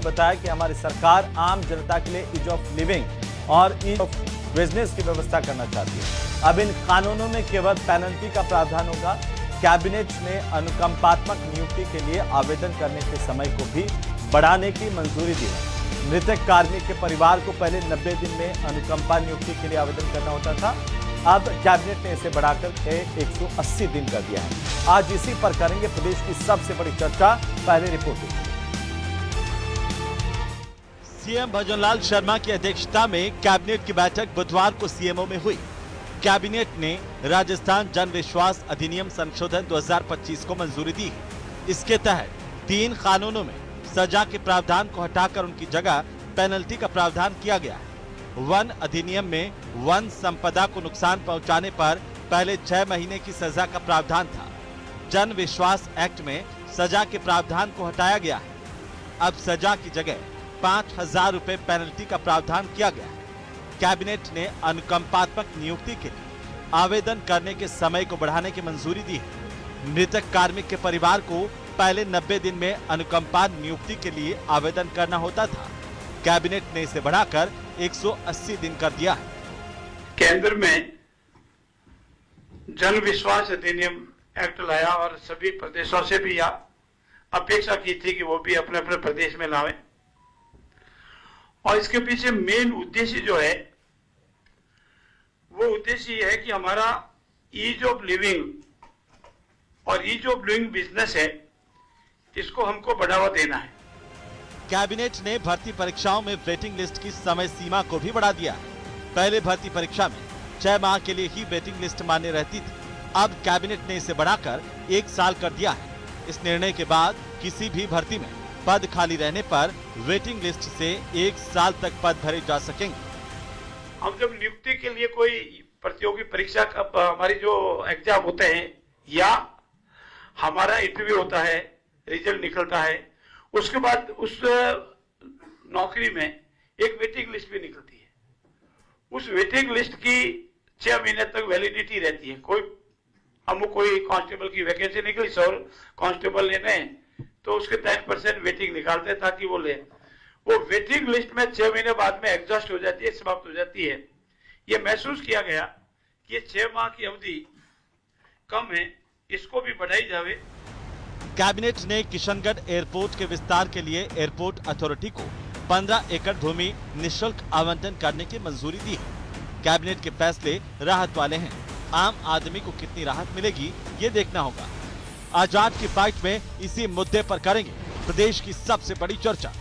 ने बताया कि हमारी सरकार आम जनता के लिए ईज ऑफ लिविंग और ईज ऑफ बिजनेस की व्यवस्था करना चाहती है। अब इन कानूनों में केवल पेनल्टी का प्रावधान होगा। कैबिनेट ने अनुकंपात्मक नियुक्ति के लिए आवेदन करने के समय को भी बढ़ाने की मंजूरी दी है। मृतक कार्मिक के परिवार को पहले 90 दिन में अनुकंपा नियुक्ति के लिए आवेदन करना होता था। अब कैबिनेट ने इसे बढ़ाकर 180 दिन कर दिया है। आज इसी पर करेंगे प्रदेश की सबसे बड़ी चर्चा। पहले रिपोर्ट। सीएम भजनलाल शर्मा की अध्यक्षता में कैबिनेट की बैठक बुधवार को सीएमओ में हुई। कैबिनेट ने राजस्थान जन विश्वास अधिनियम संशोधन 2025 को मंजूरी दी है। इसके तहत 3 कानूनों में सजा के प्रावधान को हटाकर उनकी जगह पेनल्टी का प्रावधान किया गया है। वन अधिनियम में वन संपदा को नुकसान पहुंचाने पर पहले 6 महीने की सजा का प्रावधान था। जन विश्वास एक्ट में सजा के प्रावधान को हटाया गया है। अब सजा की जगह 5,000 रुपए पेनल्टी का प्रावधान किया गया है। कैबिनेट ने अनुकंपात्मक नियुक्ति के लिए आवेदन करने के समय को बढ़ाने की मंजूरी दी है। मृतक कार्मिक के परिवार को पहले 90 दिन में अनुकंपा नियुक्ति के लिए आवेदन करना होता था। कैबिनेट ने इसे बढ़ाकर 180 दिन कर दिया है। केंद्र में जन विश्वास अधिनियम एक्ट लाया और सभी प्रदेशों से भी अपेक्षा की थी कि वो भी अपने अपने प्रदेश में लावें। और इसके पीछे मेन उद्देश्य जो है वो उद्देश्य ये है कि हमारा ईज ऑफ लिविंग और ईज ऑफ डूइंग बिजनेस है, इसको हमको बढ़ावा देना है। कैबिनेट ने भर्ती परीक्षाओं में वेटिंग लिस्ट की समय सीमा को भी बढ़ा दिया है। पहले भर्ती परीक्षा में 6 माह के लिए ही वेटिंग लिस्ट मान्य रहती थी। अब कैबिनेट ने इसे बढ़ाकर 1 साल कर दिया है। इस निर्णय के बाद किसी भी भर्ती में पद खाली रहने पर वेटिंग लिस्ट से 1 साल तक पद भरे जा सकेंगे। हम जब नियुक्ति के लिए कोई प्रतियोगी परीक्षा का हमारी जो एग्जाम होते हैं या हमारा इंटरव्यू होता है, रिजल्ट निकलता है, उसके बाद उस नौकरी में एक वेटिंग लिस्ट भी निकलती है। उस वेटिंग लिस्ट की 6 महीने तक वैलिडिटी रहती है। कोई कांस्टेबल की वैकेंसी निकली, 100 कांस्टेबल लेने हैं, तो उसके 10% वेटिंग निकालते हैं ताकि वो ले। वो वेटिंग लिस्ट में 6 महीने बाद में एग्जॉस्ट हो जाती है, समाप्त हो जाती है। ये महसूस किया गया कि ये 6 माह की अवधि कम है, इसको भी बढ़ाई जावे। कैबिनेट ने किशनगढ़ एयरपोर्ट के विस्तार के लिए एयरपोर्ट अथॉरिटी को 15 एकड़ भूमि निःशुल्क आवंटन करने की मंजूरी दी है। कैबिनेट के फैसले राहत वाले हैं। आम आदमी को कितनी राहत मिलेगी ये देखना होगा। आजाद की फाइट में इसी मुद्दे पर करेंगे प्रदेश की सबसे बड़ी चर्चा।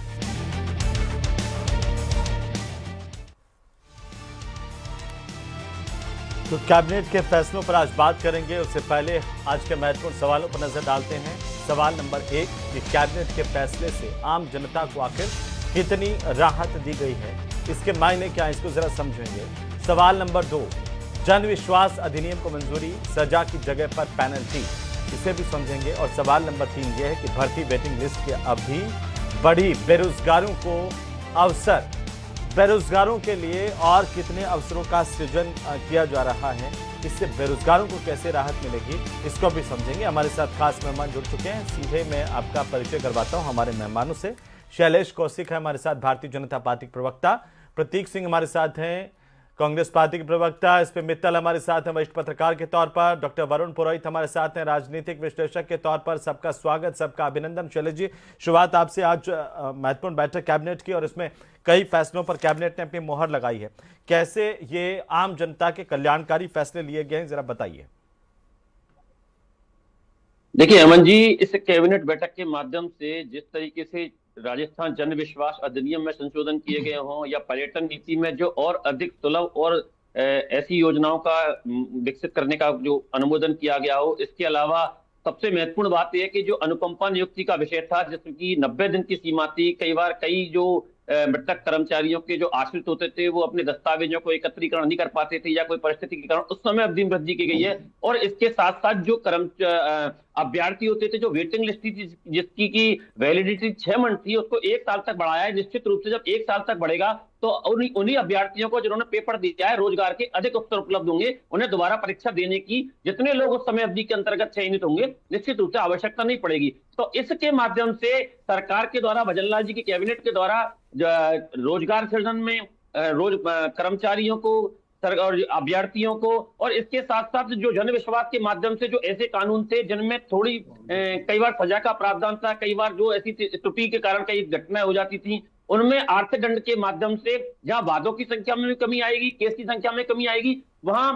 तो कैबिनेट के फैसलों पर आज बात करेंगे। उससे पहले आज के महत्वपूर्ण सवालों पर नजर डालते हैं। सवाल नंबर 1 कि कैबिनेट के फैसले से आम जनता को आखिर कितनी राहत दी गई है, इसके मायने क्या है, इसको जरा समझेंगे। सवाल नंबर 2 जन विश्वास अधिनियम को मंजूरी, सजा की जगह पर पेनल्टी, इसे भी समझेंगे। और सवाल नंबर 3 ये है कि भर्ती वेटिंग लिस्ट की अवधि बढ़ी, बेरोजगारों को अवसर, बेरोजगारों के लिए और कितने अवसरों का सृजन किया जा रहा है, इससे बेरोजगारों को कैसे राहत मिलेगी, इसको भी समझेंगे। हमारे साथ खास मेहमान जुड़ चुके हैं। सीधे मैं आपका परिचय करवाता हूं हमारे मेहमानों से। शैलेश कौशिक है हमारे साथ, भारतीय जनता पार्टी के प्रवक्ता। प्रतीक सिंह हमारे साथ हैं, कांग्रेस पार्टी के प्रवक्ता। एस पी मित्तल हमारे साथ हैं, वरिष्ठ पत्रकार के तौर पर। डॉक्टर वरुण पुरोहित हमारे साथ हैं, राजनीतिक विश्लेषक के तौर पर। सबका स्वागत, सबका अभिनंदन। शैलेश जी, शुरुआत आपसे। आज महत्वपूर्ण बैठक कैबिनेट की और इसमें कई फैसलों पर कैबिनेट ने अपनी मोहर लगाई है। कैसे ये आम जनता के कल्याणकारी फैसले लिए गए हैं, जरा बताइए। देखिए अमन जी, इस कैबिनेट बैठक के माध्यम से जिस तरीके से राजस्थान जन विश्वास अधिनियम में संशोधन किए गए हों या पर्यटन नीति में जो और अधिक सुलभ और ऐसी योजनाओं का विकसित करने का जो अनुमोदन किया गया हो, इसके अलावा सबसे महत्वपूर्ण बात यह है कि जो अनुकंपा नियुक्ति का विषय था, जिसकी 90 दिन की सीमा थी, कई बार कई जो मृतक कर्मचारियों के जो आश्रित होते थे वो अपने दस्तावेजों को एकत्रीकरण नहीं कर पाते थे या कोई परिस्थिति के कारण उस समय अवधि में वृद्धि की गई है। और इसके साथ साथ जो अभ्यर्थी होते थे, जो वेटिंग लिस्ट थी जिसकी की वैलिडिटी 6 मंथ थी, उसको 1 साल तक बढ़ाया है। निश्चित रूप से जब 1 साल तक बढ़ेगा तो उन्हीं अभ्यर्थियों को जिन्होंने पेपर दिया है रोजगार के अधिक अवसर उपलब्ध होंगे, उन्हें दोबारा परीक्षा देने की जितने लोग उस समय अवधि के अंतर्गत चयनित होंगे निश्चित रूप से आवश्यकता नहीं पड़ेगी। तो इसके माध्यम से सरकार के द्वारा, भजनलाल जी की कैबिनेट के द्वारा रोजगार सृजन में कर्मचारियों को और अभ्यर्थियों को, और इसके साथ साथ जो जन विश्वास के माध्यम से जो ऐसे कानून थे जिनमें थोड़ी कई बार सजा का प्रावधान था, कई बार जो ऐसी त्रुटि के कारण कई घटनाएं हो जाती थी, उनमें आर्थिक दंड के माध्यम से जहां वादों की संख्या में भी कमी आएगी, केस की संख्या में कमी आएगी, वहां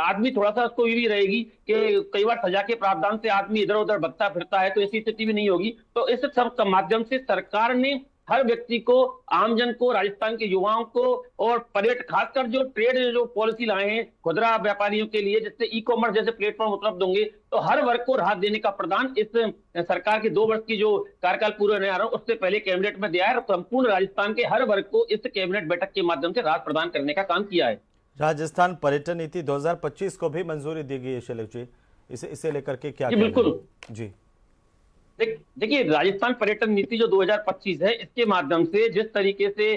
आदमी थोड़ा सा उसको ये भी रहेगी कि कई बार सजा के प्रावधान से आदमी इधर उधर भटकता फिरता है, तो ऐसी स्थिति भी नहीं होगी। तो इस सब के माध्यम से सरकार ने हर व्यक्ति को, आमजन को, राजस्थान के युवाओं को और पर्यटक, खासकर जो ट्रेड जो पॉलिसी लाए हैं खुदरा व्यापारियों के लिए, जिससे ई कॉमर्स जैसे प्लेटफॉर्म उपलब्ध होंगे, तो हर वर्ग को राहत देने का प्रदान इस सरकार के 2 वर्ष की जो कार्यकाल पूरे होने आ रहा है उससे पहले कैबिनेट में दिया है, और संपूर्ण राजस्थान के हर वर्ग को इस कैबिनेट बैठक के माध्यम से राहत प्रदान करने का काम किया है। राजस्थान पर्यटन नीति 2025 को भी मंजूरी दी गई है शैलेश जी, इसे लेकर के क्या? जी बिल्कुल जी, देखिए, राजस्थान पर्यटन नीति जो 2025 है, इसके माध्यम से जिस तरीके से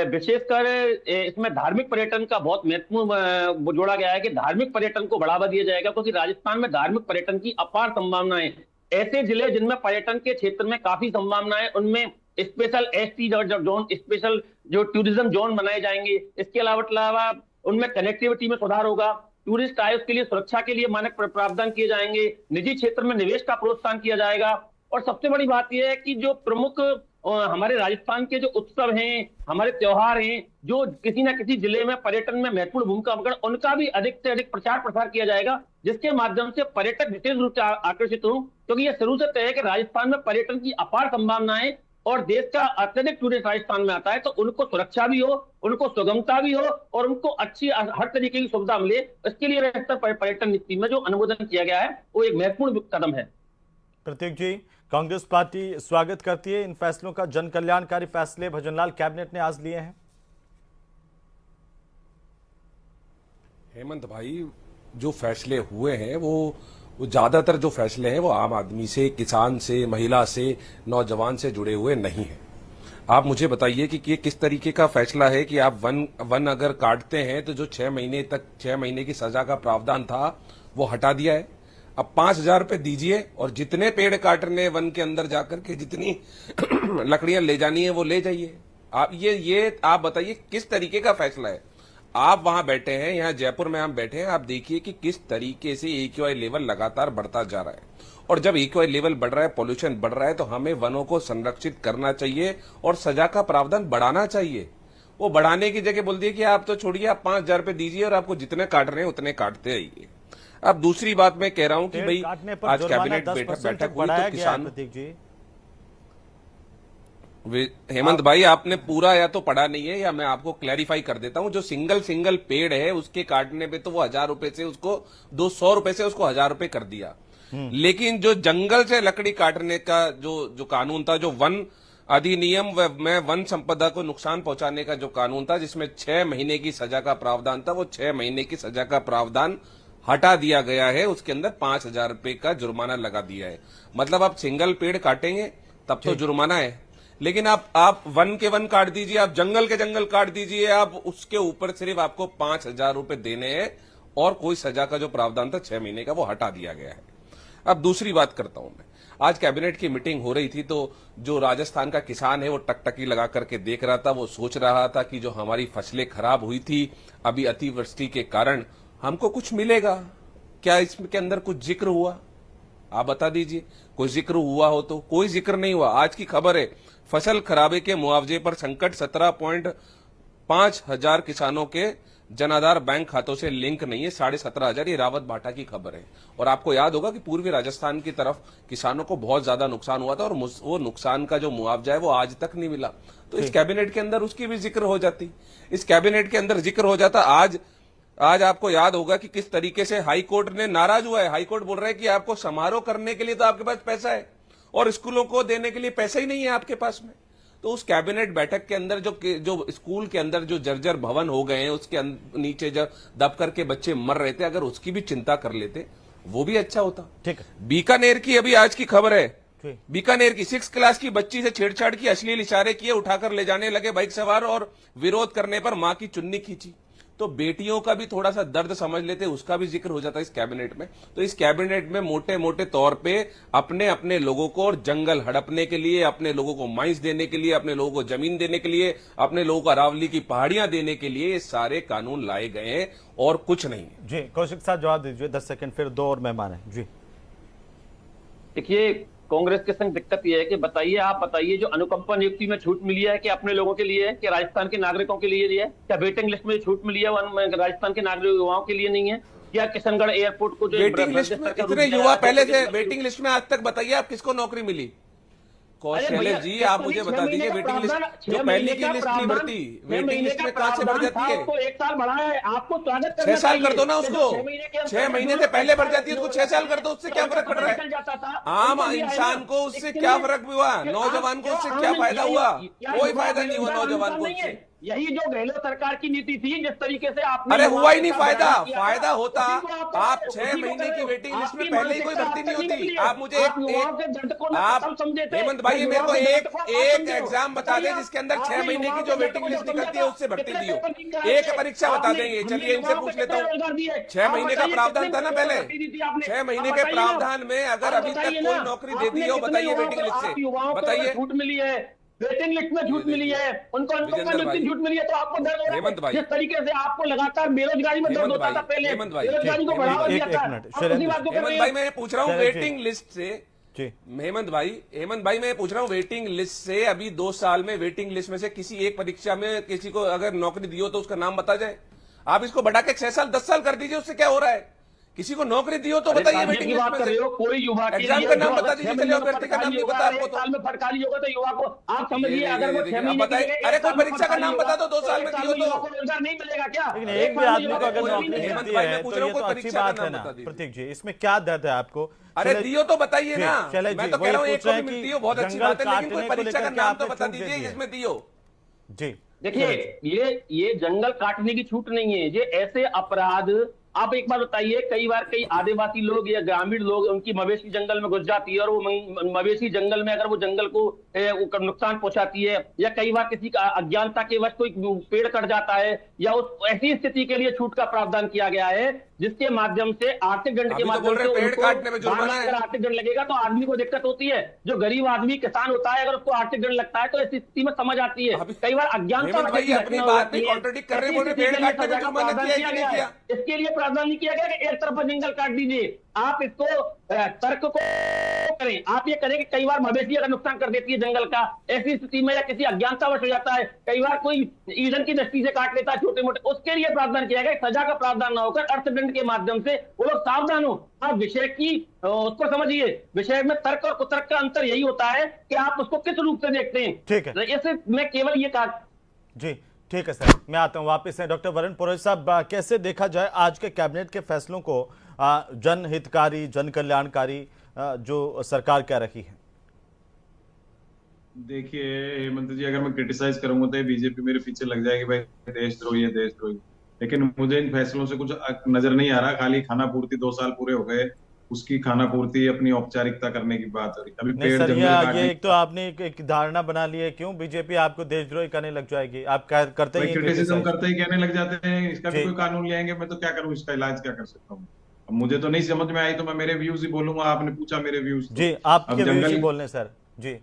विशेषकर इसमें धार्मिक पर्यटन का बहुत महत्वपूर्ण जोड़ा गया है कि धार्मिक पर्यटन को बढ़ावा दिया जाएगा, क्योंकि राजस्थान में धार्मिक पर्यटन की अपार संभावनाएं, ऐसे जिले जिनमें पर्यटन के क्षेत्र में काफी संभावनाएं, उनमें स्पेशल ST जोन, स्पेशल जो टूरिज्म जोन बनाए जाएंगे। इसके अलावा उनमें कनेक्टिविटी में सुधार होगा, टूरिस्ट आए उसके लिए सुरक्षा के लिए मानक प्रावधान किए जाएंगे, निजी क्षेत्र में निवेश का प्रोत्साहन किया जाएगा, और सबसे बड़ी बात यह है कि जो प्रमुख हमारे राजस्थान के जो उत्सव हैं, हमारे त्योहार हैं, जो किसी ना किसी जिले में पर्यटन में महत्वपूर्ण भूमिका पकड़, उनका भी अधिक से अधिक प्रचार प्रसार किया जाएगा, जिसके माध्यम से पर्यटक विशेष रूप से आकर्षित हों, क्योंकि यह शुरू से तय है कि राजस्थान में पर्यटन की अपार संभावनाएं और देश का अत्यधिक टूरिस्ट राजस्थान में आता है, तो उनको सुरक्षा भी हो, उनको सुगमता भी हो और उनको अच्छी हर तरीके की सुविधा मिले। इसके लिए राजस्थान पर्यटन नीति में जो अनुमोदन किया गया है वो एक महत्वपूर्ण कदम है। प्रतीक जी, कांग्रेस पार्टी स्वागत करती है इन फैसलों का। जन कल्याणकारी फैसले भजनलाल कैबिनेट ने आज लिए हैं। हेमंत भाई, जो फैसले हुए हैं वो ज्यादातर जो फैसले हैं वो आम आदमी से, किसान से, महिला से, नौजवान से जुड़े हुए नहीं हैं। आप मुझे बताइए कि ये किस तरीके का फैसला है कि आप वन अगर काटते हैं तो जो 6 महीने की सजा का प्रावधान था वो हटा दिया है। अब 5,000 रुपए दीजिए और जितने पेड़ काटने वन के अंदर जाकर के जितनी लकड़ियां ले जानी है वो ले जाइए। आप ये आप बताइए किस तरीके का फैसला है। आप वहां बैठे हैं, यहाँ जयपुर में हम बैठे हैं, आप देखिए कि किस तरीके से AQI लेवल लगातार बढ़ता जा रहा है, और जब AQI लेवल बढ़ रहा है, पॉल्यूशन बढ़ रहा है, तो हमें वनों को संरक्षित करना चाहिए और सजा का प्रावधान बढ़ाना चाहिए। वो बढ़ाने की जगह बोल दिए कि आप तो छोड़िए, आप 5,000 रुपए दीजिए और आपको जितने काट रहे हैं उतने काटते आइए। अब दूसरी बात मैं कह रहा हूं कि भाई आज कैबिनेट बैठक हुई तो किसान, हेमंत भाई आपने पूरा या तो पढ़ा नहीं है या मैं आपको क्लैरिफाई कर देता हूं। जो सिंगल पेड़ है उसके काटने पे तो वो 1,000 रुपए से उसको 200 रुपए से उसको 1,000 रुपए कर दिया, लेकिन जो जंगल से लकड़ी काटने का जो कानून था, जो वन अधिनियम में वन संपदा को नुकसान पहुंचाने का जो कानून था, जिसमें 6 महीने की सजा का प्रावधान था, वो 6 महीने की सजा का प्रावधान हटा दिया गया है। उसके अंदर 5,000 रुपए का जुर्माना लगा दिया है। मतलब आप सिंगल पेड़ काटेंगे तब तो जुर्माना है, लेकिन आप वन के वन काट दीजिए, आप जंगल के जंगल काट दीजिए, आप उसके ऊपर सिर्फ आपको 5,000 रुपए देने हैं और कोई सजा का जो प्रावधान था 6 महीने का वो हटा दिया गया है। अब दूसरी बात करता हूं मैं, आज कैबिनेट की मीटिंग हो रही थी तो जो राजस्थान का किसान है वो टकटकी लगा करके देख रहा था, वो सोच रहा था कि जो हमारी फसलें खराब हुई थी अभी अतिवृष्टि के कारण, हमको कुछ मिलेगा क्या? इसके अंदर कुछ जिक्र हुआ? आप बता दीजिए, कोई जिक्र हुआ हो तो। कोई जिक्र नहीं हुआ। आज की खबर है, फसल खराबे के मुआवजे पर संकट, 17.5 हजार किसानों के जनाधार बैंक खातों से लिंक नहीं है, 17,500। ये रावत भाटा की खबर है। और आपको याद होगा कि पूर्वी राजस्थान की तरफ किसानों को बहुत ज्यादा नुकसान हुआ था और वो नुकसान का जो मुआवजा है वो आज तक नहीं मिला। तो इस कैबिनेट के अंदर उसकी भी जिक्र हो जाती, इस कैबिनेट के अंदर जिक्र हो जाता। आज आपको याद होगा कि किस तरीके से हाई कोर्ट ने नाराज हुआ है। हाई कोर्ट बोल रहा है कि आपको समारोह करने के लिए तो आपके पास पैसा है और स्कूलों को देने के लिए पैसा ही नहीं है आपके पास में। तो उस कैबिनेट बैठक के अंदर जो स्कूल के अंदर जो जर्जर भवन हो गए हैं, उसके नीचे जब दब करके बच्चे मर रहे थे, अगर उसकी भी चिंता कर लेते, वो भी अच्छा होता। ठीक है। बीकानेर की अभी आज की खबर है, जी। बीकानेर की 6 क्लास की बच्ची से छेड़छाड़ की, अश्लील इशारे किए, उठाकर ले जाने लगे बाइक सवार और विरोध करने पर मां की चुन्नी खींची। तो बेटियों का भी थोड़ा सा दर्द समझ लेते, उसका भी जिक्र हो जाता है इस कैबिनेट में। तो इस कैबिनेट में मोटे मोटे तौर पे अपने अपने लोगों को और जंगल हड़पने के लिए, अपने लोगों को माइंस देने के लिए, अपने लोगों को जमीन देने के लिए, अपने लोगों को अरावली की पहाड़ियां देने के लिए ये सारे कानून लाए गए हैं और कुछ नहीं है। जी कौशिक साहब जवाब दीजिए, 10 सेकंड, फिर 2 और मेहमान हैं। जी देखिए, कांग्रेस के संग दिक्कत यह है कि बताइए, आप बताइए, जो अनुकंपा नियुक्ति में छूट मिली है कि अपने लोगों के लिए है कि राजस्थान के नागरिकों के लिए है? क्या वेटिंग लिस्ट में छूट मिली है राजस्थान के नागरिक युवाओं के लिए नहीं है? क्या किशनगढ़ एयरपोर्ट को जो वेटिंग लिस्ट में इतने युवा पहले से वेटिंग लिस्ट में, आज तक बताइए आप किसको नौकरी मिली? कौशल्य जी, आप मुझे बता दीजिए, वेटिंग लिस्ट जो पहले की लिस्ट नहीं भरती, वेटिंग लिस्ट में कहां से भर जाती है? आपको 1 साल बढ़ा है, आपको स्वागत 6 साल कर दो ना उसको, 6 महीने से पहले भर जाती है, उसको 6 साल कर दो, उससे क्या फर्क पड़ रहा है? आम इंसान को उससे क्या फर्क हुआ? नौजवान को उससे क्या फायदा हुआ? कोई फायदा नहीं हुआ नौजवान को उससे। यही जो गहलोत सरकार की नीति थी, जिस तरीके से आपने, अरे हुआ ही नहीं फायदा। फायदा होता, आप 6 महीने की वेटिंग लिस्ट में पहले ही कोई भर्ती नहीं होती। आप मुझे आप हेमंत भाई मेरे को एक एग्जाम बता दें जिसके अंदर 6 महीने की जो वेटिंग लिस्ट निकलती है उससे भर्ती दी हो। एक परीक्षा बता देंगे, चलिए इनसे पूछ लेता हूँ। 6 महीने का प्रावधान था ना पहले, 6 महीने के प्रावधान में अगर अभी तक कोई नौकरी दे दी हो, बताइए वेटिंग लिस्ट से, बताइए। छूट मिली है, वेटिंग लिस्ट में छूट मिली है, उनको छूट मिली है, तो आपको दर्द हो रहा है। जिस तरीके से आपको लगातार बेरोजगारी में दर्द होता था पहले, बेरोजगारी को बढ़ावा दिया था। हेमंत भाई मैं पूछ रहा हूँ वेटिंग लिस्ट से, हेमंत भाई मैं पूछ रहा हूँ वेटिंग लिस्ट से, अभी 2 साल में वेटिंग लिस्ट में से किसी एक परीक्षा में किसी को अगर नौकरी दी हो तो उसका नाम बता जाए। आप इसको बढ़ा के 6 साल 10 साल कर दीजिए, उससे क्या हो रहा है? किसी को नौकरी दी हो तो बताइए वेटिंग लिस्ट में से। कोई युवा एग्जाम का नाम बता दीजिए, चलिए अभ्यर्थी का नाम नहीं पता आपको तो। साल में फटकारी होगा तो युवा को आप समझिए, अगर वो 6 महीने बताइए, अरे कोई परीक्षा का नाम बता दो 2 साल में दी हो तो। रोजगार नहीं मिलेगा क्या? लेकिन एक भी आदमी को अगर नौकरी मिलती है तो ये तो अच्छी बात है ना। बता दीजिए। प्रतीक जी, इसमें क्या दर्द है आपको? अरे दियो तो बताइए ना। चले मैं तो कह रहा हूँ एक को भी मिलती हो बहुत अच्छी बात है, लेकिन कोई जंगल परीक्षा का काटने को नाम तो लेकर बता के दीजिए आपने जिसमें दियो। जी देखिए, ये जंगल काटने की छूट नहीं है, ये ऐसे अपराध। आप एक बार बताइए, कई बार कई आदिवासी लोग या ग्रामीण लोग, उनकी मवेशी जंगल में घुस जाती है और वो मवेशी जंगल में अगर वो जंगल को नुकसान पहुंचाती है, या कई बार किसी का अज्ञानता के वश कोई पेड़ कट जाता है, या उस ऐसी स्थिति के लिए छूट का प्रावधान किया गया है जिसके माध्यम से आर्थिक दंड के माध्यम से पेड़ काटने में जुर्माना है। अगर आर्थिक दंड लगेगा तो आदमी को दिक्कत होती है। जो गरीब आदमी किसान होता है, अगर उसको आर्थिक दंड लगता है तो ऐसी स्थिति में समझ आती है। कई बार अज्ञानता अपनी बात में कॉन्ट्रडिक्ट कर रहे हैं, पेड़ काटने में जुर्माना किया कि नहीं किया? इसके लिए प्रावधान नहीं किया गया कि एक तरफा जंगल काट दीजिए। आप इसको तर्क को करें, आप ये करें कि कई बार मवेशी अगर नुकसान कर देती है जंगल का, ऐसी स्थिति में या किसी अज्ञानतावश हो जाता है, कई बार कोई ईंधन की दृष्टि से काट लेता है छोटे मोटे, उसके लिए प्रावधान किया गया। सजा का प्रावधान न होकर अर्थदंड के माध्यम से वो लोग सावधान हो। आप विषय की उसको समझिए, विषय में तर्क और कुतर्क का अंतर यही होता है कि आप उसको किस रूप से देखते हैं। ठीक है, ऐसे मैं केवल ये कहा। जी ठीक है सर, मैं आता हूं वापस से। डॉक्टर वरुण पुरोहित साहब, कैसे देखा जाए आज के कैबिनेट के फैसलों को, जनहितकारी, जन कल्याणकारी जो सरकार कह रही है? देखिए हेमंत जी, अगर मैं क्रिटिसाइज करूंगा तो बीजेपी मेरे पीछे लग जाएगी, भाई देशद्रोही है देशद्रोही। लेकिन मुझे इन फैसलों से कुछ नजर नहीं आ रहा, खाली खाना पूर्ति 2 साल पूरे हो गए, उसकी खाना पूर्ति अपनी औपचारिकता करने की बात हो रही। अभी पेड़ जंगल ये एक तो आपने एक धारणा बना ली है, क्यों बीजेपी आपको देशद्रोही करने लग जाएगी? आप करते ही क्रिटिसिज्म करते ही कहने लग जाते हैं, इसका भी कोई कानून ले आएंगे, मैं तो क्या करूं, इसका इलाज क्या कर सकता हूँ? अब मुझे तो नहीं समझ में आई तो मैं मेरे व्यूज ही बोलूंगा। आपने पूछा मेरे व्यूज, जी आपके व्यूज ही बोलने सर। जी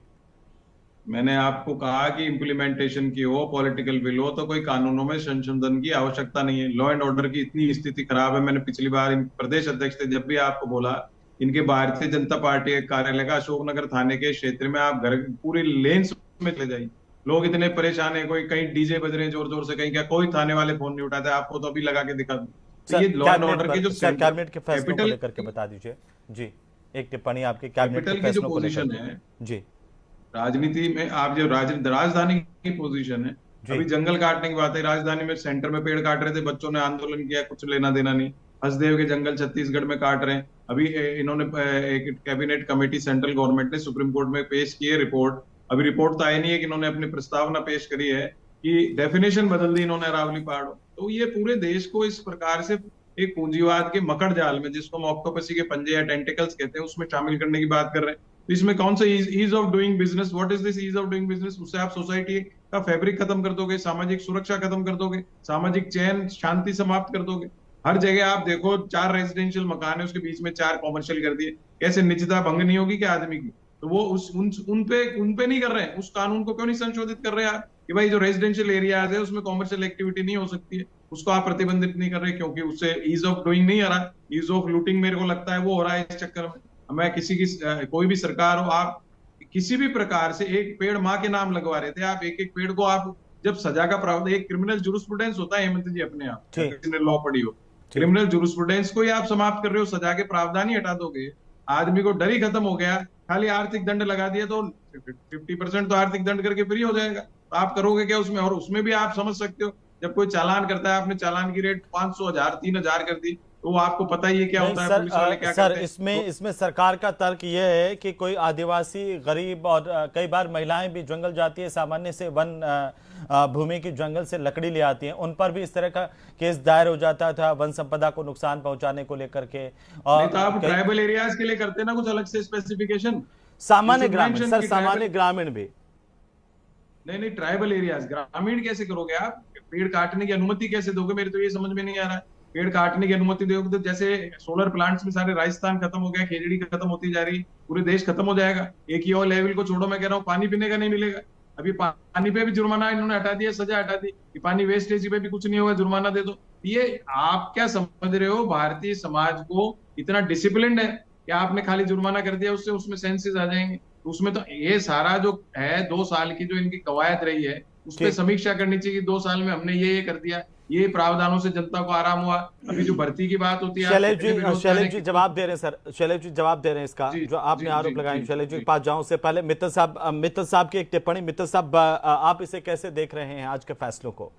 मैंने आपको कहा कि इम्प्लीमेंटेशन की हो, पॉलिटिकल विल हो तो कोई कानूनों में संशोधन की आवश्यकता नहीं है। लॉ एंड ऑर्डर की इतनी स्थिति खराब है। मैंने पिछली बार इन प्रदेश अध्यक्ष थे जब भी आपको बोला, इनके भारतीय जनता पार्टी के कार्यालय का अशोकनगर थाने के क्षेत्र में आप घर पूरी लेन में चले जाइए, लोग इतने परेशान है, कोई कहीं डीजे बज रहे हैं जोर जोर से, कहीं क्या कोई थाने वाले फोन नहीं उठाते। आपको तो अभी लगा के दिखा दूं। तो ये लॉ एंड ऑर्डर के जो कैबिनेट के फैसलों को लेकर के बता दीजिए। जी एक टिप्पणी आपके कैबिनेट के फैसलों को पोजीशन है। जी राजनीति में आप जो राजधानी की पोजीशन है, अभी जंगल काटने की बात है, राजधानी में सेंटर में पेड़ काट रहे थे, बच्चों ने आंदोलन किया, कुछ लेना देना नहीं। हसदेव के जंगल छत्तीसगढ़ में काट रहे हैं। अभी इन्होंने एक कैबिनेट कमेटी सेंट्रल गवर्नमेंट ने सुप्रीम कोर्ट में पेश की है रिपोर्ट। अभी रिपोर्ट तो आई नहीं है कि इन्होंने अपनी प्रस्तावना पेश करी है कि डेफिनेशन बदल दी इन्होंने अरावली पहाड़ों। तो ये पूरे देश को इस प्रकार से एक पूंजीवाद के मकड़ जाल में, जिसको हम ऑक्टोपसी के पंजे या टेंटिकल्स कहते हैं, उसमें शामिल करने की बात कर रहे हैं। तो इसमें कौन सा ease of doing business, what is this ease of doing business? उससे आप सोसाइटी का फैब्रिक खत्म कर दोगे, सामाजिक सुरक्षा खत्म कर दोगे, सामाजिक चैन शांति समाप्त कर दोगे। हर जगह आप देखो 4 रेजिडेंशियल मकान है, उसके बीच में 4 कॉमर्शियल कर दिए। कैसे निजता भंग नहीं होगी क्या आदमी की? तो वो उन पे नहीं कर रहे हैं। उस कानून को क्यों नहीं संशोधित कर रहे यार, कि भाई जो रेजिडेंशियल एरियाज है उसमें कॉमर्शियल एक्टिविटी नहीं हो सकती है, उसको आप प्रतिबंधित नहीं कर रहे, क्योंकि उससे ईज ऑफ डूइंग नहीं आ रहा, ईज ऑफ लूटिंग मेरे को लगता है वो हो रहा है इस चक्कर में। मैं किसी की कोई भी सरकार हो, आप किसी भी प्रकार से एक पेड़ माँ के नाम लगवा रहे थे, आप एक एक पेड़ को आप जब सजा का प्रावधान, एक क्रिमिनल जुरिस्प्रूडेंस होता है हेमंत जी अपने आप, किसी ने लॉ पढ़ी हो, क्रिमिनल जुरिस्प्रूडेंस को ही आप समाप्त कर रहे हो, सजा के प्रावधान ही हटा दोगे। आदमी को डर ही खत्म हो गया, खाली आर्थिक दंड लगा दिया तो 50% तो आर्थिक दंड करके फ्री हो जाएगा। तो आप करोगे क्या उसमें? और उसमें भी आप समझ सकते हो, जब कोई चालान करता है, आपने चालान की रेट 500, 1000, 3000 कर दी, तो वो आपको पता ही है क्या होता है, पुलिस वाले क्या करते हैं। इसमें सरकार का तर्क यह है कि कोई आदिवासी, गरीब और कई बार महिलाएं भी जंगल जाती है, सामान्य से वन भूमि की जंगल से लकड़ी ले आती हैं, उन पर भी इस तरह का केस दायर हो जाता था वन संपदा को नुकसान पहुंचाने को लेकर के। और तो आप ट्राइबल एरियाज के लिए करते ना कुछ अलग से स्पेसिफिकेशन, सामान्य ग्रामीण सर, सामान्य ग्रामीण भी नहीं, ट्राइबल एरियाज ग्रामीण कैसे करोगे आप? पेड़ काटने की अनुमति कैसे दोगे? मेरे तो ये समझ में नहीं आ रहा है। पेड़ काटने की अनुमति दोगे तो जैसे सोलर प्लांट्स में सारे राजस्थान खत्म हो गया, खेजड़ी खत्म होती जा रही, पूरे देश खत्म हो जाएगा। एक ही और लेवल को छोड़ो, मैं कह रहा हूँ पानी पीने का नहीं मिलेगा। अभी पानी पे भी जुर्माना इन्होंने हटा दिया, सजा हटा दी कि पानी वेस्टेज पे भी कुछ नहीं होगा, जुर्माना दे दो। ये आप क्या समझ रहे हो? भारतीय समाज को इतना डिसिप्लिन्ड है कि आपने खाली जुर्माना कर दिया, उससे उसमें सेंसेस आ जाएंगे? उसमें तो ये सारा जो है 2 साल की जो इनकी कवायद रही है, उस पर समीक्षा करनी चाहिए कि 2 साल में हमने ये कर दिया, ये प्रावधानों से जनता को आराम हुआ। अभी जो भर्ती की बात होती है, शैलेश जी जवाब दे रहे हैं सर, शैलेश जी जवाब दे रहे हैं इसका जो आपने आरोप लगाए। शैलेश जी के पास जाऊं से पहले मित्तल साहब की एक टिप्पणी। मित्तल साहब, आप इसे कैसे देख रहे हैं आज के फैसलों को?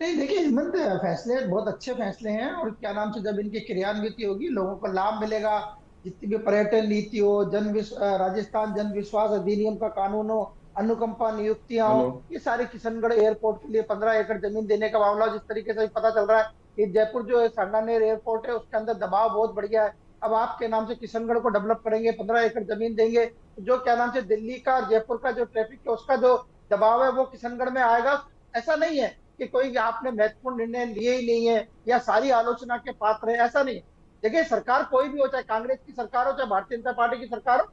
नहीं देखिए हेमंत, फैसले बहुत अच्छे फैसले हैं, और क्या नाम से जब इनकी क्रियान्वित होगी लोगों को लाभ मिलेगा। जितनी भी पर्यटन नीति हो, राजस्थान जन विश्वास अधिनियम का कानून हो, अनुकंपा नियुक्तियां हो, ये सारे किशनगढ़ एयरपोर्ट के लिए 15 एकड़ जमीन देने का मामला, जिस तरीके से पता चल रहा है कि जयपुर जो सांगानेर एयरपोर्ट है उसके अंदर दबाव बहुत बढ़ गया है। अब आपके नाम से किशनगढ़ को डेवलप करेंगे, 15 एकड़ जमीन देंगे, जो क्या नाम से दिल्ली का, जयपुर का जो ट्रैफिक है उसका जो दबाव है वो किशनगढ़ में आएगा। ऐसा नहीं है कि कोई आपने महत्वपूर्ण निर्णय लिए ही नहीं है या सारी आलोचना के पात्र है, ऐसा नहीं है। देखिए सरकार कोई भी हो, चाहे कांग्रेस की सरकार हो, चाहे भारतीय जनता पार्टी की सरकार हो,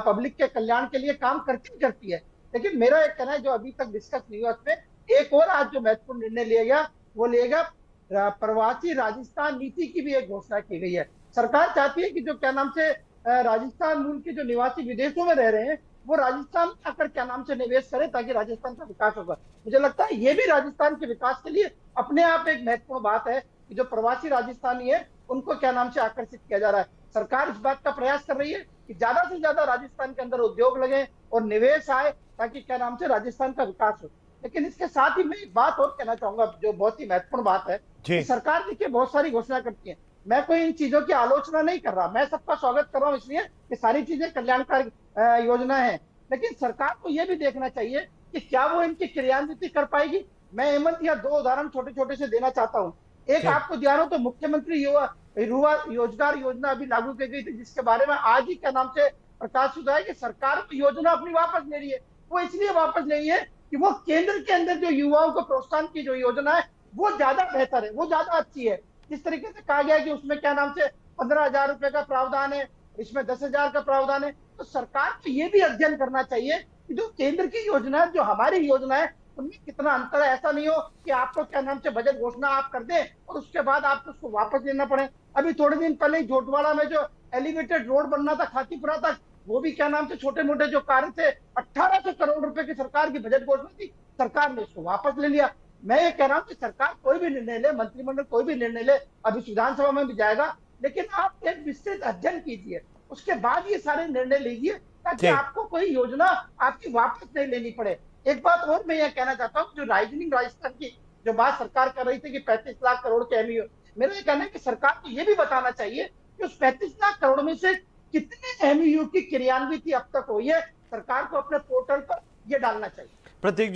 पब्लिक के कल्याण के लिए काम करती है। लेकिन मेरा एक कहना है जो अभी तक डिस्कस नहीं हुआ, उसमें एक और आज जो महत्वपूर्ण निर्णय लिया गया वो लिया गया, प्रवासी राजस्थान नीति की भी एक घोषणा की गई है। सरकार चाहती है कि जो क्या नाम से राजस्थान मूल के जो निवासी विदेशों में रह रहे हैं वो राजस्थान आकर क्या नाम से निवेश करें, ताकि राजस्थान का विकास होगा। मुझे लगता है ये भी राजस्थान के विकास के लिए अपने आप एक महत्वपूर्ण बात है कि जो प्रवासी राजस्थानी है उनको क्या नाम से आकर्षित किया जा रहा है। सरकार इस बात का प्रयास कर रही है कि ज्यादा से ज्यादा राजस्थान के अंदर उद्योग लगे और निवेश आए, ताकि क्या नाम से राजस्थान का विकास हो। लेकिन इसके साथ ही मैं एक बात और कहना चाहूंगा जो बहुत ही महत्वपूर्ण बात है कि सरकार देखिए बहुत सारी घोषणा करती है। मैं कोई इन चीजों की आलोचना नहीं कर रहा, मैं सबका स्वागत कर रहा हूँ, इसलिए कि सारी चीजें कल्याणकारी योजना है। लेकिन सरकार को यह भी देखना चाहिए कि क्या वो इनकी क्रियान्वित कर पाएगी। मैं हेमंत या 2 उदाहरण छोटे छोटे से देना चाहता हूँ। एक आपको ध्यान हो तो मुख्यमंत्री युवा रोजगार योजना अभी लागू की गई थी, जिसके बारे में आज ही क्या नाम से प्रकाश हुआ है कि सरकार योजना अपनी वापस ले रही है। वो इसलिए वापस ले रही है कि वो केंद्र के अंदर जो युवाओं को प्रोत्साहन की जो योजना है वो ज्यादा बेहतर है, वो ज्यादा अच्छी है। जिस तरीके से कहा गया कि उसमें क्या नाम से 15,000 रुपए का प्रावधान है, इसमें 10,000 का प्रावधान है, तो सरकार को ये भी अध्ययन करना चाहिए कि जो केंद्र की योजना है, जो हमारी योजना है, उनमें कितना अंतर है। ऐसा नहीं हो कि आपको क्या नाम से बजट घोषणा आप कर दें और उसके बाद आपको उसको वापस लेना पड़े। अभी थोड़े दिन पहले जोटवाड़ा में जो एलिवेटेड रोड बनना था खातीपुरा तक, वो भी क्या नाम से छोटे मोटे जो कार्य थे, 1800 करोड़ रुपए की सरकार की बजट घोषणा थी, सरकार ने उसको वापस ले लिया। मैं ये कह रहा हूँ कि सरकार कोई भी निर्णय ले, मंत्रिमंडल कोई भी निर्णय ले, अभी विधानसभा में भी जाएगा, लेकिन आप एक विस्तृत अध्ययन कीजिए, उसके बाद ये सारे निर्णय लीजिए, ताकि आपको कोई योजना आपकी वापस नहीं लेनी पड़े। एक बात और मैं ये कहना चाहता हूँ, जो राइजनिंग राजस्थान की जो बात सरकार कर रही थी कि 35 लाख करोड़ के एमयू, मेरा ये कहना है कि सरकार को ये भी बताना चाहिए कि उस 35 लाख करोड़ में से कितने एमयू की क्रियान्वित अब तक हुई है, सरकार को अपने पोर्टल पर ये डालना चाहिए। प्रतीक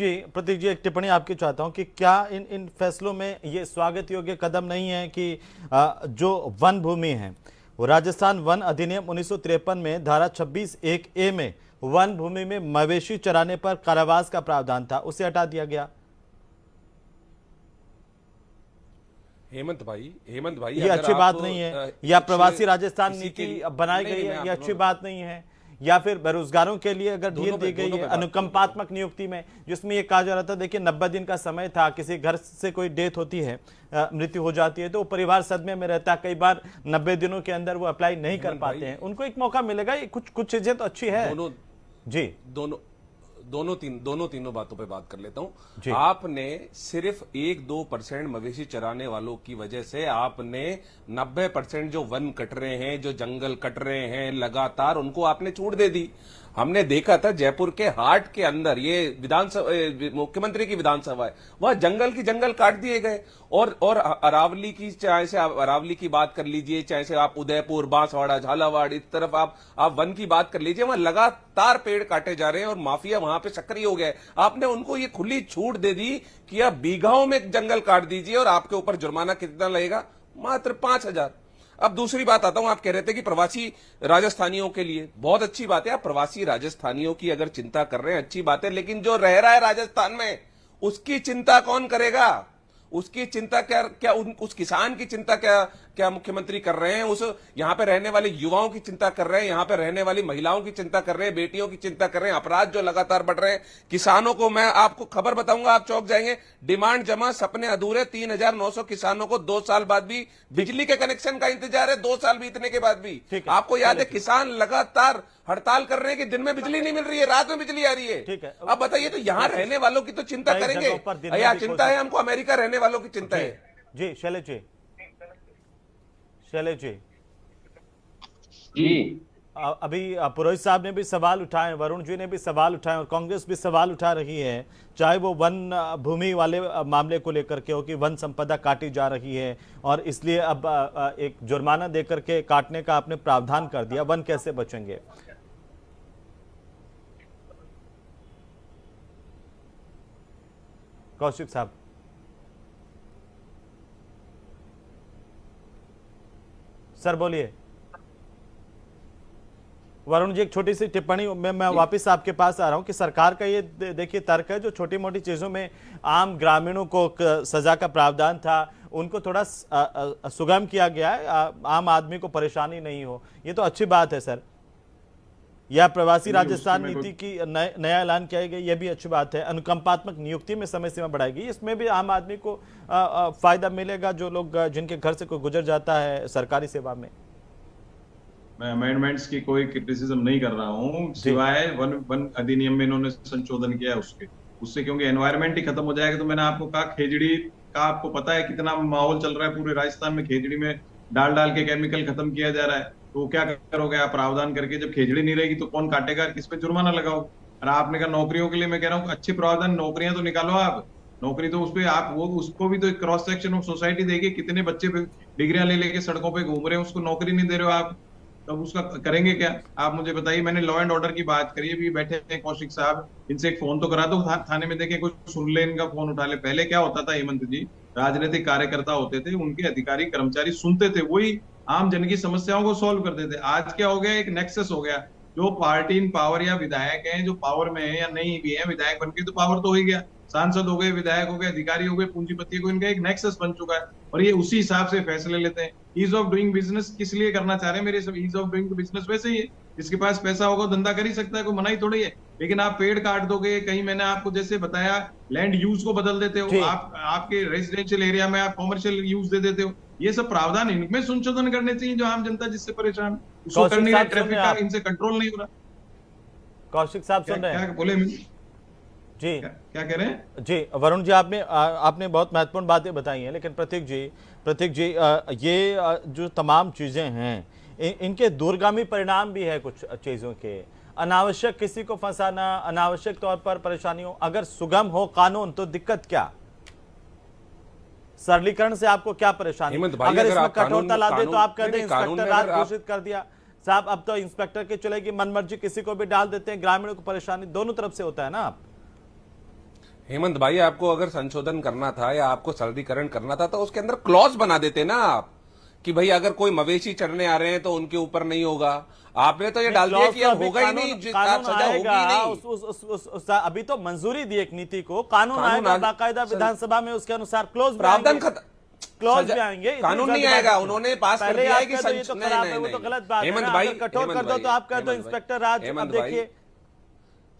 जी एक टिप्पणी आपकी चाहता हूं कि क्या इन फैसलों में ये स्वागत योग्य कदम नहीं है कि जो वन भूमि है वो राजस्थान वन अधिनियम 1953 में धारा 26(1)(a) में वन भूमि में मवेशी चराने पर कारावास का प्रावधान था, उसे हटा दिया गया। हेमंत भाई ये अगर अच्छी आप, बात नहीं है, या कुछ प्रवासी राजस्थान किसी नीति के- बनाई नहीं, गई नहीं, है, मैं ये आप अच्छी दोनों- बात नहीं है, या फिर बेरोजगारों के लिए अगर ढील दोनों दी पे- गई दोनों है पे बात अनुकंपात्मक नियुक्ति में, जिसमें ये कहा जा रहा था देखिए 90 दिन का समय था, किसी घर से कोई डेथ होती है, मृत्यु हो जाती है तो वो परिवार सदमे में रहता है, कई बार 90 दिनों के अंदर वो अप्लाई नहीं कर हेमंत पाते भाई, हैं, उनको एक मौका मिलेगा। ये कुछ चीजें तो अच्छी है जी। तीनों बातों पे बात कर लेता जी। हूं। आपने सिर्फ 1-2% मवेशी चराने वालों की वजह से आपने 90% जो वन कट रहे हैं, जो जंगल कट रहे हैं लगातार, उनको आपने छूट दे दी। हमने देखा था जयपुर के हाट के अंदर, ये विधानसभा मुख्यमंत्री की विधानसभा है, वह जंगल की जंगल काट दिए गए। और अरावली की, चाहे से आप अरावली की बात कर लीजिए, चाहे से आप उदयपुर, बांसवाड़ा, झालावाड़, इस तरफ आप वन की बात कर लीजिए, वहां लगातार पेड़ काटे जा रहे हैं और माफिया वहां पे सक्रिय हो गया है। आपने उनको ये खुली छूट दे दी कि आप बीघाओं में जंगल काट दीजिए और आपके ऊपर जुर्माना कितना लगेगा, मात्र 5,000। अब दूसरी बात आता हूं, आप कह रहे थे कि प्रवासी राजस्थानियों के लिए बहुत अच्छी बात है, आप प्रवासी राजस्थानियों की अगर चिंता कर रहे हैं अच्छी बात है, लेकिन जो रह रहा है राजस्थान में उसकी चिंता कौन करेगा? उसकी चिंता क्या उस किसान की चिंता क्या मुख्यमंत्री कर रहे हैं? उस यहां पे रहने वाले युवाओं की चिंता कर रहे हैं, यहां पे रहने वाली महिलाओं की चिंता कर रहे हैं, बेटियों की चिंता कर रहे हैं, अपराध जो लगातार बढ़ रहे हैं। किसानों को मैं आपको खबर बताऊंगा, आप चौंक जाएंगे, डिमांड जमा, सपने अधूरे, 3,900 किसानों को 2 साल बाद भी बिजली के कनेक्शन का इंतजार है, 2 साल बीतने के बाद भी। ठीक है। आपको याद है किसान लगातार हड़ताल कर रहे हैं कि दिन में बिजली नहीं मिल रही है, रात में बिजली आ रही है। ठीक है। अब बताइए, तो यहाँ रहने वालों की तो चिंता कई करेंगे जगहों पर दिन में या भी चिंता है हमको अमेरिका रहने वालों की चिंता है? जी शैलेश जी, शैलेश जी जी अभी पुरोहित साहब ने भी सवाल उठाए, वरुण जी ने भी सवाल उठाए और कांग्रेस भी सवाल उठा रही है, चाहे वो वन भूमि वाले मामले को लेकर के हो कि वन संपदा काटी जा रही है और इसलिए अब एक जुर्माना देकर के काटने का आपने प्रावधान कर दिया, वन कैसे बचेंगे? कौशिक साहब। सर बोलिए। वरुण जी एक छोटी सी टिप्पणी में मैं वापस आपके पास आ रहा हूं कि सरकार का ये देखिए तर्क है, जो छोटी मोटी चीजों में आम ग्रामीणों को सजा का प्रावधान था उनको थोड़ा सुगम किया गया है, आम आदमी को परेशानी नहीं हो, ये तो अच्छी बात है सर। या प्रवासी राजस्थान नीति की नया ऐलान किया गया, यह भी अच्छी बात है। अनुकंपात्मक नियुक्ति में समय सीमा बढ़ाई गई, इसमें भी आम आदमी को फायदा मिलेगा, जो लोग जिनके घर से कोई गुजर जाता है सरकारी सेवा में। मैं अमेंडमेंट्स की कोई क्रिटिसिज्म नहीं कर रहा हूँ, सिवाय वन अधिनियम में इन्होंने संशोधन किया है उससे क्योंकि एनवायरमेंट ही खत्म हो जाएगा। तो मैंने आपको कहा खेजड़ी का, आपको पता है कितना माहौल चल रहा है पूरे राजस्थान में, खेजड़ी में डाल के केमिकल खत्म किया जा रहा है। तो क्या करोगे आप प्रावधान करके? जब खेजड़ी नहीं रहेगी तो कौन काटेगा, किस पे जुर्माना लगाओ? और आपने कहा नौकरियों के लिए, मैं कह रहा हूँ अच्छे प्रावधान, नौकरियां तो निकालो आप, नौकरी तो उसपे आप वो उसको भी तो क्रॉस सेक्शन ऑफ सोसाइटी देखिए, कितने बच्चे डिग्रियां ले लेके सड़कों पे घूम रहे हैं, उसको नौकरी नहीं दे रहे हो आप, तब उसका करेंगे क्या? आप मुझे बताइए। मैंने लॉ एंड ऑर्डर की बात करी, अभी बैठे हैं कौशिक साहब, इनसे एक फोन तो करा दो थाने में, देखे कुछ सुन ले, इनका फोन उठा ले। पहले क्या होता था हेमंत जी, राजनीतिक कार्यकर्ता होते थे, उनके अधिकारी कर्मचारी सुनते थे, वही आम जन की समस्याओं को सॉल्व करते थे। आज क्या हो गया, एक नेक्सस हो गया, जो पार्टी इन पावर या विधायक हैं, जो पावर में है या नहीं भी है, विधायक बन के तो पावर तो हो ही गया, सांसद हो गए, विधायक हो गए, अधिकारी हो गए, पूंजीपति को, इनका एक नेक्सस बन चुका है और ये उसी हिसाब से फैसले लेते हैं। ईज ऑफ डूइंग बिजनेस किस लिए करना चाह रहे हैं? मेरे सब ईज ऑफ डूइंग बिजनेस वैसे ही है, जिसके पास पैसा होगा धंधा कर ही सकता है, कोई मना ही थोड़ी है। लेकिन आप पेड़ काट दोगे, कहीं मैंने आपको जैसे बताया लैंड यूज को बदल देते हो, आप आपके रेजिडेंशियल एरिया में आप कॉमर्शियल यूज दे देते हो, ये सब प्रावधान इनमें संशोधन करने चाहिए। जो आम जनता जिससे परेशान, उसको कर नहीं रहा, ट्रैफिक का इनसे कंट्रोल नहीं हो रहा। कौशिक साहब सुन रहे हैं? क्या बोले जी, क्या कह रहे हैं? जी वरुण जी, आपने बहुत महत्वपूर्ण बातें बताई हैं, लेकिन प्रतीक जी ये जो तमाम चीजें हैं इनके दूरगामी परिणाम भी है कुछ चीजों के। अनावश्यक किसी को फंसाना, अनावश्यक तौर पर परेशानियों, अगर सुगम हो कानून तो दिक्कत क्या? सरलीकरण से आपको क्या परेशानी? अगर इसमें कठोरता ला दे तो आप कहते हैं इंस्पेक्टर राज घोषित कर दिया साहब, अब तो इंस्पेक्टर की चलेगी मनमर्जी, किसी को भी डाल देते हैं, ग्रामीणों को परेशानी दोनों तरफ से होता है ना। आप हेमंत भाई, आपको अगर संशोधन करना था या आपको सरलीकरण करना था तो उसके अंदर क्लॉज बना देते ना आप, कि भाई अगर कोई मवेशी चढ़ने आ रहे हैं तो उनके ऊपर नहीं होगा। आपने तो ये डाल दिया कि अब होगा ही नहीं, सजा होगी ही नहीं। अभी तो मंजूरी दी एक नीति को, कानून आएगा बाकायदा विधानसभा में, उसके अनुसार प्रावधान क्लॉज भी आएंगे। कानून नहीं आएगा, उन्होंने पास कर दिया है कि ये तो खराब है, वो तो गलत बात है। हेमंत ना, भाई, अगर कठोर कर दो तो आप कह दो इंस्पेक्टर राज। अब देखिए,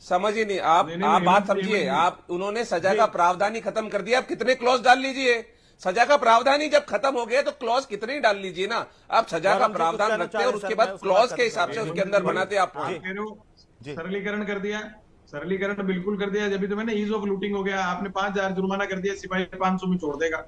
समझ ही नहीं आप बात समझिए। आप उन्होंने सजा का प्रावधान ही खत्म कर दिया, आप कितने क्लॉज डाल लीजिए। सजा का प्रावधान ही जब खत्म हो गया तो क्लॉज कितने ही डाल लीजिए ना। आप सजा का प्रावधान रखते हैं और उसके बाद क्लॉज के हिसाब से उसके अंदर बनाते आप। सरलीकरण कर दिया, सरलीकरण बिल्कुल कर दिया। जब भी तो मैंने ईज ऑफ लूटिंग हो गया, आपने 5,000 जुर्माना कर दिया, सिपाही 500 में छोड़ देगा।